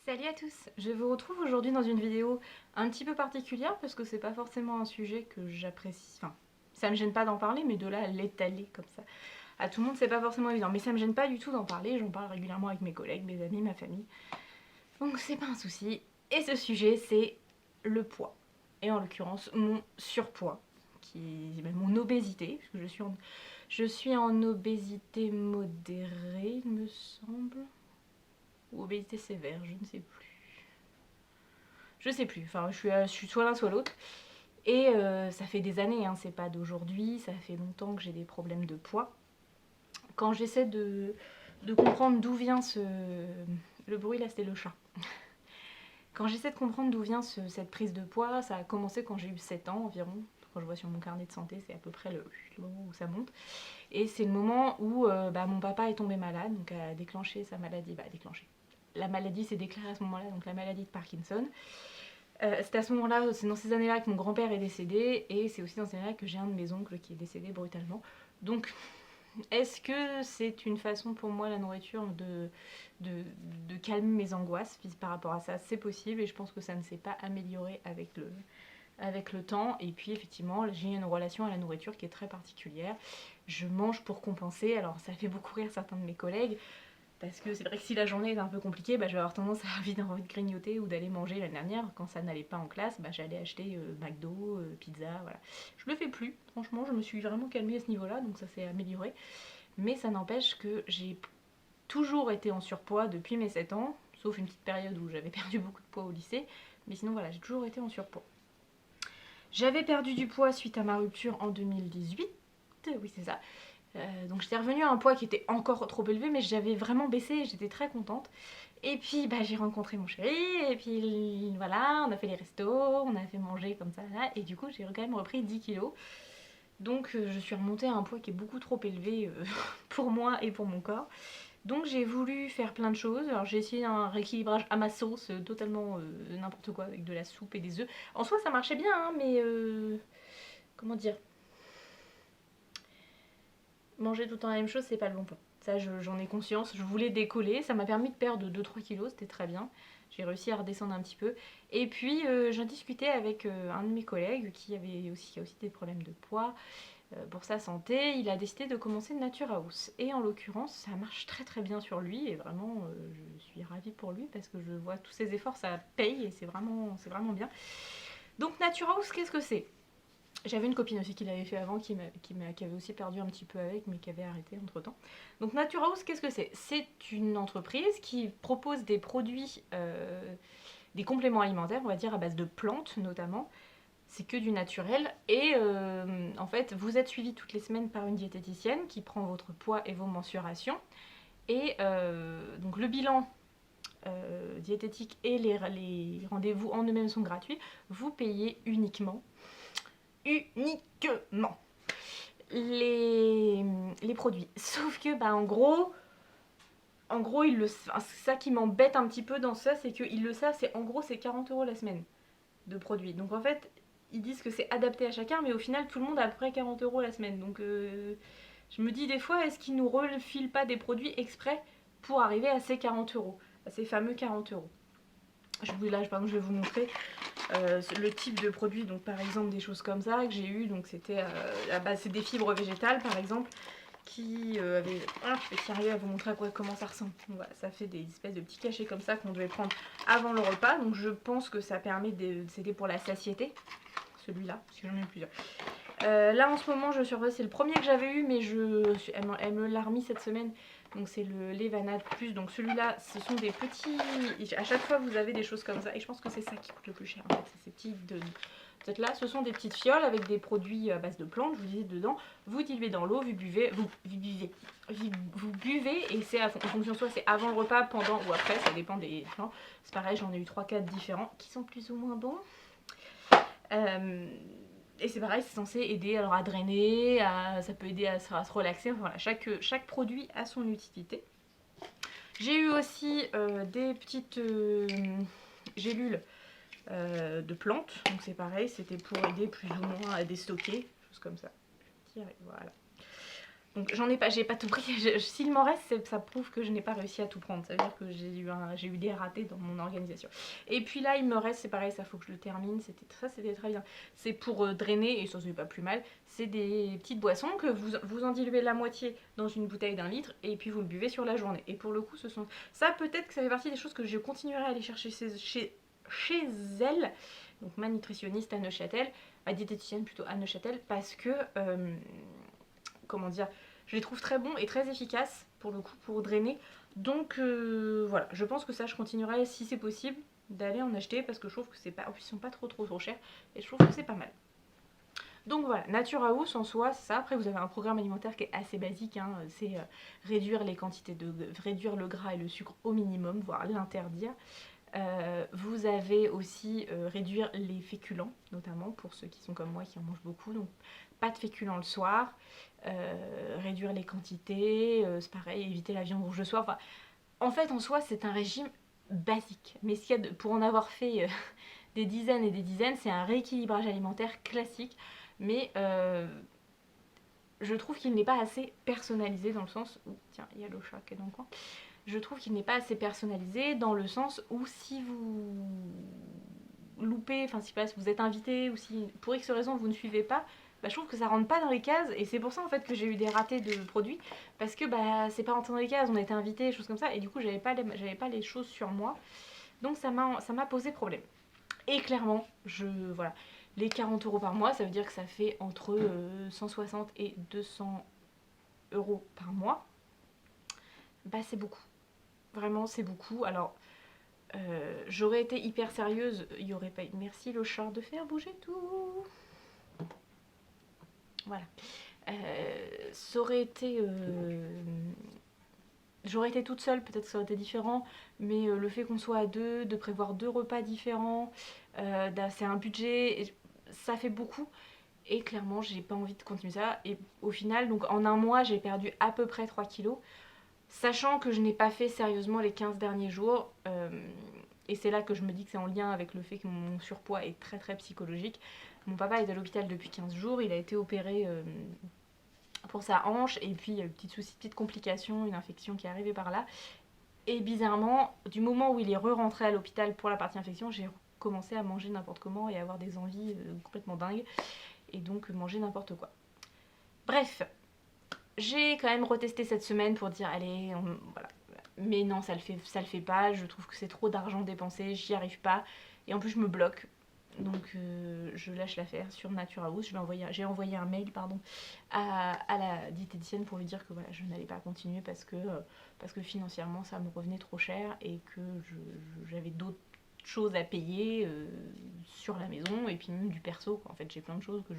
Salut à tous, je vous retrouve aujourd'hui dans une vidéo un petit peu particulière parce que c'est pas forcément un sujet que j'apprécie, enfin ça me gêne pas d'en parler mais de là à l'étaler comme ça à tout le monde c'est pas forcément évident, mais ça me gêne pas du tout d'en parler, j'en parle régulièrement avec mes collègues, mes amis, ma famille, donc c'est pas un souci. Et ce sujet c'est le poids, et en l'occurrence mon surpoids, mon obésité, parce que je suis en obésité modérée il me semble, ou obésité sévère, je ne sais plus. Je sais plus, enfin je suis soit l'un soit l'autre. Et ça fait des années, hein, c'est pas d'aujourd'hui, ça fait longtemps que j'ai des problèmes de poids. Quand j'essaie de comprendre d'où vient ce... Le bruit là c'était le chat. Quand j'essaie de comprendre d'où vient cette prise de poids, ça a commencé quand j'ai eu 7 ans environ. Quand je vois sur mon carnet de santé, c'est à peu près le moment où ça monte. Et c'est le moment où mon papa est tombé malade, donc a déclenché sa maladie. Déclenché. La maladie s'est déclarée à ce moment-là, donc la maladie de Parkinson. C'est à ce moment-là, c'est dans ces années-là que mon grand-père est décédé, et c'est aussi dans ces années-là que j'ai un de mes oncles qui est décédé brutalement. Donc, est-ce que c'est une façon pour moi, la nourriture, de calmer mes angoisses par rapport à ça? C'est possible, et je pense que ça ne s'est pas amélioré avec le temps. Et puis effectivement, j'ai une relation à la nourriture qui est très particulière. Je mange pour compenser, alors ça fait beaucoup rire certains de mes collègues, parce que c'est vrai que si la journée est un peu compliquée, je vais avoir tendance à avoir envie de grignoter ou d'aller manger. L'année dernière, quand ça n'allait pas en classe, j'allais acheter McDo, pizza, voilà. Je le fais plus, franchement, je me suis vraiment calmée à ce niveau-là, donc ça s'est amélioré. Mais ça n'empêche que j'ai toujours été en surpoids depuis mes 7 ans, sauf une petite période où j'avais perdu beaucoup de poids au lycée. Mais sinon, voilà, j'ai toujours été en surpoids. J'avais perdu du poids suite à ma rupture en 2018, oui c'est ça. Donc j'étais revenue à un poids qui était encore trop élevé, mais j'avais vraiment baissé et j'étais très contente. Et puis j'ai rencontré mon chéri, et puis voilà, on a fait les restos, on a fait manger comme ça, là, et du coup j'ai quand même repris 10 kilos. Donc je suis remontée à un poids qui est beaucoup trop élevé pour moi et pour mon corps. Donc j'ai voulu faire plein de choses. Alors j'ai essayé un rééquilibrage à ma sauce, totalement n'importe quoi, avec de la soupe et des œufs. En soi ça marchait bien, hein, mais comment dire, manger tout le temps la même chose, c'est pas le bon plan. Ça, j'en ai conscience. Je voulais décoller. Ça m'a permis de perdre 2-3 kilos, c'était très bien. J'ai réussi à redescendre un petit peu. Et puis, j'en discutais avec un de mes collègues qui a aussi des problèmes de poids pour sa santé. Il a décidé de commencer Nature House. Et en l'occurrence, ça marche très très bien sur lui. Et vraiment, je suis ravie pour lui parce que je vois tous ses efforts, ça paye et c'est vraiment bien. Donc, Nature House, qu'est-ce que c'est? J'avais une copine aussi qui l'avait fait avant, qui avait aussi perdu un petit peu avec, mais qui avait arrêté entre temps. Donc Nature House, qu'est-ce que c'est? C'est une entreprise qui propose des produits, des compléments alimentaires, on va dire, à base de plantes notamment. C'est que du naturel. Et en fait, vous êtes suivi toutes les semaines par une diététicienne qui prend votre poids et vos mensurations. Et donc le bilan diététique et les rendez-vous en eux-mêmes sont gratuits. Vous payez uniquement les produits. Sauf que en gros c'est ça qui m'embête un petit peu dans ça, c'est qu'ils le savent, en gros c'est 40 € la semaine de produits. Donc en fait, ils disent que c'est adapté à chacun, mais au final tout le monde a à peu près 40 € la semaine. Donc je me dis des fois, est-ce qu'ils nous refilent pas des produits exprès pour arriver à ces 40 €, à ces fameux 40 €. Là, par exemple, je vais vous montrer le type de produit. Donc par exemple des choses comme ça que j'ai eu, donc c'était à base, c'est des fibres végétales par exemple, qui avaient... je vais y arriver à vous montrer comment ça ressemble. Donc, voilà, ça fait des espèces de petits cachets comme ça qu'on devait prendre avant le repas. Donc je pense que ça permet c'était pour la satiété, celui-là, parce que j'en ai eu plusieurs. Là en ce moment je surveille, c'est le premier que j'avais eu, mais elle me l'a remis cette semaine. Donc c'est le Levanade Plus. Donc celui-là, ce sont des petits... À chaque fois vous avez des choses comme ça. Et je pense que c'est ça qui coûte le plus cher en fait. C'est ces petits... Peut-être là, ce sont des petites fioles avec des produits à base de plantes, je vous disais dedans. Vous diluez dans l'eau, vous buvez, et c'est en fonction, soit c'est avant le repas, pendant ou après, ça dépend des plans. C'est pareil, j'en ai eu 3-4 différents qui sont plus ou moins bons. Et c'est pareil, c'est censé aider alors à drainer, ça peut aider à se relaxer. Enfin, voilà, chaque produit a son utilité. J'ai eu aussi des petites gélules de plantes. Donc c'est pareil, c'était pour aider plus ou moins à déstocker, choses comme ça. Voilà. Donc j'ai pas tout pris. S'il m'en reste, ça prouve que je n'ai pas réussi à tout prendre. Ça veut dire que j'ai eu des ratés dans mon organisation. Et puis là, il me reste, c'est pareil, ça faut que je le termine. C'était très bien. C'est pour drainer, et ça c'est pas plus mal. C'est des petites boissons que vous en diluez la moitié dans une bouteille d'1 litre et puis vous le buvez sur la journée. Et pour le coup, ça peut-être que ça fait partie des choses que je continuerai à aller chercher chez elle. Donc ma nutritionniste à Neuchâtel, ma diététicienne plutôt à Neuchâtel, parce que comment dire, je les trouve très bons et très efficaces pour le coup pour drainer. Donc voilà, je pense que ça je continuerai si c'est possible d'aller en acheter parce que je trouve que c'est pas, en plus ils sont pas trop chers et je trouve que c'est pas mal. Donc voilà, Nature House en soi, c'est ça. Après vous avez un programme alimentaire qui est assez basique, hein. C'est réduire les quantités réduire le gras et le sucre au minimum, voire l'interdire. Vous avez aussi réduire les féculents, notamment pour ceux qui sont comme moi qui en mangent beaucoup, donc pas de féculents le soir, réduire les quantités, c'est pareil, éviter la viande rouge le soir. Enfin, en fait, en soi, c'est un régime basique, mais pour en avoir fait des dizaines et des dizaines, c'est un rééquilibrage alimentaire classique, mais je trouve qu'il n'est pas assez personnalisé dans le sens où, tiens, il y a le chat qui est dans le coin. Je trouve qu'il n'est pas assez personnalisé dans le sens où si vous loupez, enfin si vous êtes invité ou si pour X raison vous ne suivez pas, bah, je trouve que ça rentre pas dans les cases et c'est pour ça en fait que j'ai eu des ratés de produits parce que bah c'est pas rentré dans les cases, on a été invité, choses comme ça et du coup j'avais pas les choses sur moi, donc ça m'a posé problème. Et clairement, voilà, les 40 € par mois, ça veut dire que ça fait entre 160 et 200 € par mois. Bah c'est beaucoup. Vraiment, c'est beaucoup. Alors, j'aurais été hyper sérieuse, il n'y aurait pas eu... Merci le chat de faire bouger tout. Voilà. Ça aurait été... J'aurais été toute seule, peut-être que ça aurait été différent, mais le fait qu'on soit à deux, de prévoir 2 repas différents, c'est un budget, ça fait beaucoup. Et clairement, j'ai pas envie de continuer ça. Et au final, donc en un mois, j'ai perdu à peu près 3 kilos. Sachant que je n'ai pas fait sérieusement les 15 derniers jours, et c'est là que je me dis que c'est en lien avec le fait que mon surpoids est très très psychologique. Mon papa est à l'hôpital depuis 15 jours, il a été opéré pour sa hanche, et puis il y a eu petite complication, une infection qui est arrivée par là. Et bizarrement, du moment où il est re-rentré à l'hôpital pour la partie infection, j'ai commencé à manger n'importe comment et à avoir des envies complètement dingues, et donc manger n'importe quoi. Bref, j'ai quand même retesté cette semaine pour dire allez, voilà. Mais non, ça le fait pas, je trouve que c'est trop d'argent dépensé, j'y arrive pas. Et en plus je me bloque. Donc je lâche l'affaire sur Nature House. J'ai envoyé un mail à la diététicienne pour lui dire que voilà, je n'allais pas continuer parce que financièrement ça me revenait trop cher et que j'avais d'autres choses à payer sur la maison et puis même du perso, quoi. En fait j'ai plein de choses que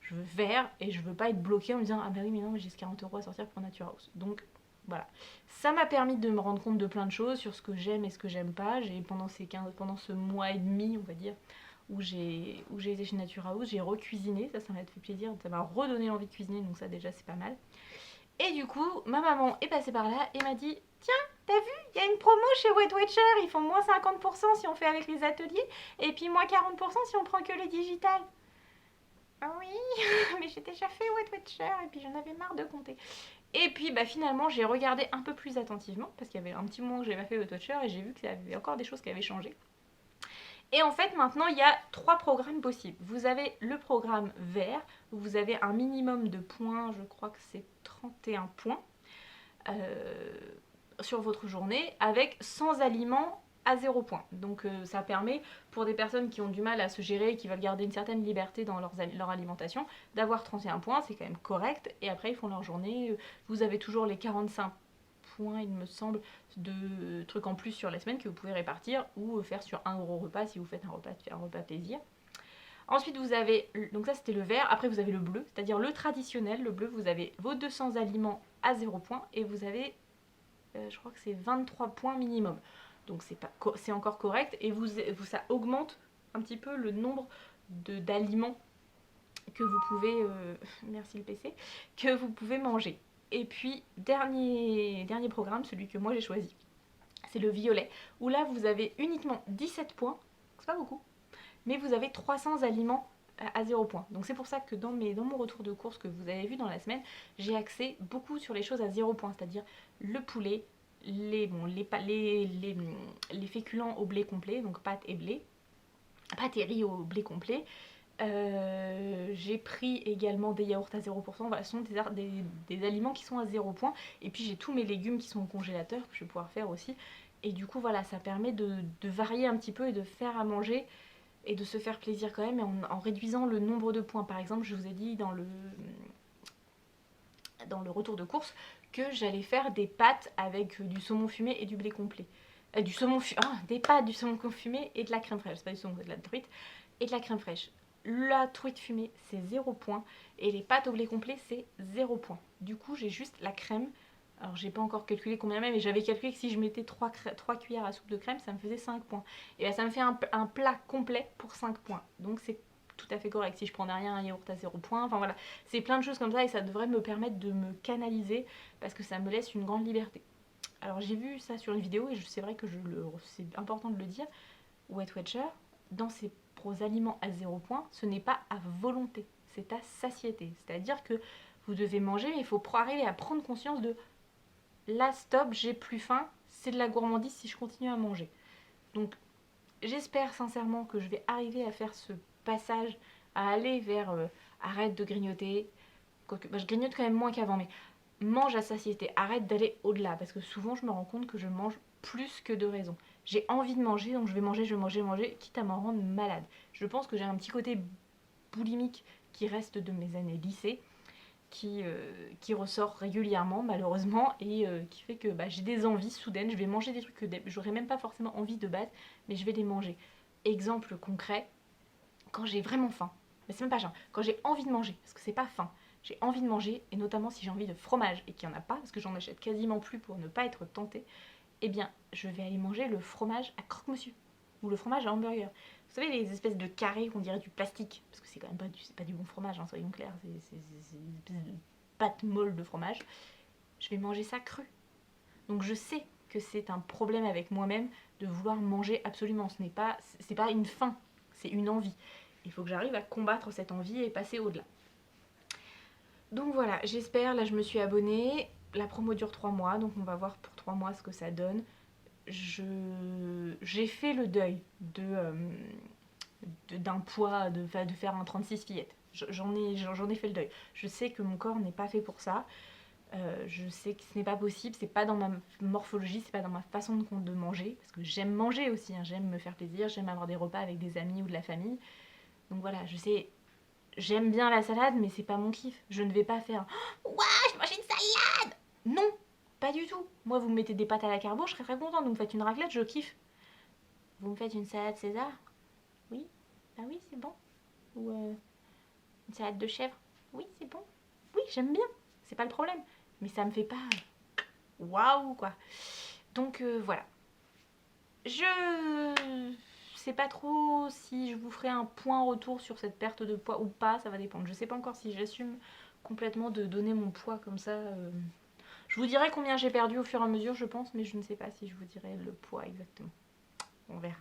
je veux faire et je veux pas être bloquée en me disant ah bah oui mais non j'ai 40 € à sortir pour Nature House. Donc voilà, ça m'a permis de me rendre compte de plein de choses sur ce que j'aime et ce que j'aime pas. Pendant ce mois et demi on va dire où j'ai été chez Nature House, j'ai recuisiné, ça m'a fait plaisir, ça m'a redonné l'envie de cuisiner, donc ça déjà c'est pas mal. Et du coup ma maman est passée par là et m'a dit tiens t'as vu, il y a une promo chez Weight Watcher, ils font moins 50% si on fait avec les ateliers et puis moins 40% si on prend que le digital. Ah oui, mais j'ai déjà fait Weight Watcher et puis j'en avais marre de compter. Et puis bah finalement j'ai regardé un peu plus attentivement parce qu'il y avait un petit moment que j'avais pas fait Weight Watcher et j'ai vu qu'il y avait encore des choses qui avaient changé. Et en fait maintenant il y a 3 programmes possibles. Vous avez le programme vert où vous avez un minimum de points, je crois que c'est 31 points sur votre journée avec 100 aliments à 0 points. Donc ça permet pour des personnes qui ont du mal à se gérer et qui veulent garder une certaine liberté dans leur alimentation d'avoir 31 points, c'est quand même correct. Et après ils font leur journée, vous avez toujours les 45 points il me semble de trucs en plus sur la semaine que vous pouvez répartir ou faire sur un gros repas si vous faites un repas plaisir. Ensuite vous avez, donc ça c'était le vert, après vous avez le bleu, c'est-à-dire le traditionnel, le bleu vous avez vos 200 aliments à 0 points et vous avez je crois que c'est 23 points minimum. Donc c'est encore correct et ça augmente un petit peu le nombre d'aliments que vous pouvez, merci le PC, que vous pouvez manger. Et puis dernier programme, celui que moi j'ai choisi, c'est le violet, où là vous avez uniquement 17 points, c'est pas beaucoup, mais vous avez 300 aliments à 0 points. Donc c'est pour ça que dans mon retour de course que vous avez vu dans la semaine, j'ai axé beaucoup sur les choses à 0 points, c'est-à-dire le poulet, les féculents au blé complet, donc pâtes et blé, pâtes et riz au blé complet. J'ai pris également des yaourts à 0%, voilà, ce sont des aliments qui sont à 0 points. Et puis j'ai tous mes légumes qui sont au congélateur, que je vais pouvoir faire aussi. Et du coup voilà, ça permet de varier un petit peu et de faire à manger et de se faire plaisir quand même, et en réduisant le nombre de points. Par exemple, je vous ai dit dans le retour de course que j'allais faire des pâtes avec du saumon fumé et du blé complet. Des pâtes, du saumon fumé et de la crème fraîche, c'est pas du saumon, c'est de la truite, et de la crème fraîche. La truite fumée c'est 0 points et les pâtes au blé complet c'est 0 points. Du coup j'ai juste la crème. Alors j'ai pas encore calculé combien même, mais j'avais calculé que si je mettais 3 cuillères à soupe de crème, ça me faisait 5 points. Et là ça me fait un plat complet pour 5 points. Donc c'est tout à fait correct. Si je prends derrière un yaourt à 0 points, enfin voilà, c'est plein de choses comme ça et ça devrait me permettre de me canaliser parce que ça me laisse une grande liberté. Alors j'ai vu ça sur une vidéo et c'est vrai que c'est important de le dire, Weight Watcher, dans ses aliments à 0 points, ce n'est pas à volonté, c'est à satiété. C'est-à-dire que vous devez manger, mais il faut arriver à prendre conscience de là stop, j'ai plus faim, c'est de la gourmandise si je continue à manger. Donc j'espère sincèrement que je vais arriver à faire ce passage, à aller vers arrête de grignoter, je grignote quand même moins qu'avant, mais mange à satiété, arrête d'aller au-delà, parce que souvent je me rends compte que je mange plus que de raison. J'ai envie de manger, donc je vais manger, quitte à m'en rendre malade. Je pense que j'ai un petit côté boulimique qui reste de mes années lycée, qui ressort régulièrement malheureusement, et qui fait que j'ai des envies soudaines, je vais manger des trucs que j'aurais même pas forcément envie de base, mais je vais les manger. Exemple concret, quand j'ai vraiment faim, mais c'est même pas genre, quand j'ai envie de manger, parce que c'est pas faim, j'ai envie de manger, et notamment si j'ai envie de fromage et qu'il n'y en a pas, parce que j'en achète quasiment plus pour ne pas être tentée, eh bien je vais aller manger le fromage à croque-monsieur, ou le fromage à hamburger. Vous savez, les espèces de carrés qu'on dirait du plastique, parce que c'est quand même pas du bon fromage, hein, soyons clairs, c'est une espèce de pâte molle de fromage. Je vais manger ça cru. Donc je sais que c'est un problème avec moi-même de vouloir manger absolument. C'est pas une faim, c'est une envie. Il faut que j'arrive à combattre cette envie et passer au-delà. Donc voilà, j'espère, là je me suis abonnée. La promo dure 3 mois, donc on va voir pour 3 mois ce que ça donne. J'ai fait le deuil d'un poids, de faire un 36 fillettes. J'en ai fait le deuil. Je sais que mon corps n'est pas fait pour ça. Je sais que ce n'est pas possible, c'est pas dans ma morphologie, c'est pas dans ma façon de manger, parce que j'aime manger aussi, hein, j'aime me faire plaisir, j'aime avoir des repas avec des amis ou de la famille. Donc voilà, je sais, j'aime bien la salade, mais c'est pas mon kiff. Je ne vais pas faire ouah, je mange une salade. Non, pas du tout. Moi, vous me mettez des pâtes à la carbo, je serais très contente. Vous me faites une raclette, je kiffe. Vous me faites une salade César? Oui, bah oui, c'est bon. Ou une salade de chèvre? Oui, c'est bon. Oui, j'aime bien, c'est pas le problème. Mais ça me fait pas waouh quoi. Donc voilà. Je sais pas trop si je vous ferai un point retour sur cette perte de poids ou pas, ça va dépendre. Je sais pas encore si j'assume complètement de donner mon poids comme ça. Je vous dirai combien j'ai perdu au fur et à mesure, je pense, mais je ne sais pas si je vous dirai le poids exactement. On verra.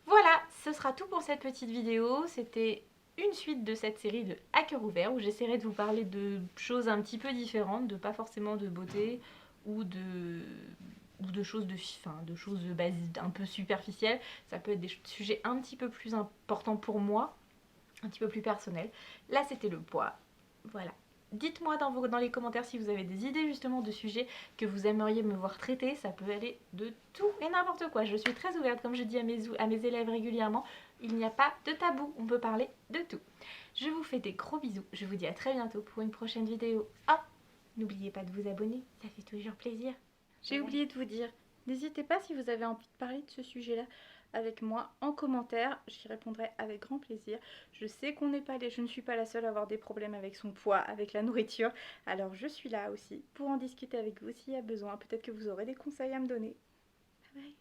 Voilà, ce sera tout pour cette petite vidéo. C'était une suite de cette série de À cœur ouvert où j'essaierai de vous parler de choses un petit peu différentes, de pas forcément de beauté ou de choses de choses de base un peu superficielles. Ça peut être des sujets un petit peu plus importants pour moi, un petit peu plus personnels. Là c'était le poids. Voilà. Dites-moi dans les commentaires si vous avez des idées justement de sujets que vous aimeriez me voir traiter. Ça peut aller de tout et n'importe quoi. Je suis très ouverte, comme je dis à mes élèves régulièrement. Il n'y a pas de tabou, on peut parler de tout. Je vous fais des gros bisous. Je vous dis à très bientôt pour une prochaine vidéo. Ah, n'oubliez pas de vous abonner, ça fait toujours plaisir. J'ai oublié de vous dire, n'hésitez pas si vous avez envie de parler de ce sujet-là avec moi en commentaire, j'y répondrai avec grand plaisir. Je sais je ne suis pas la seule à avoir des problèmes avec son poids, avec la nourriture, alors je suis là aussi pour en discuter avec vous s'il y a besoin. Peut-être que vous aurez des conseils à me donner. Bye bye.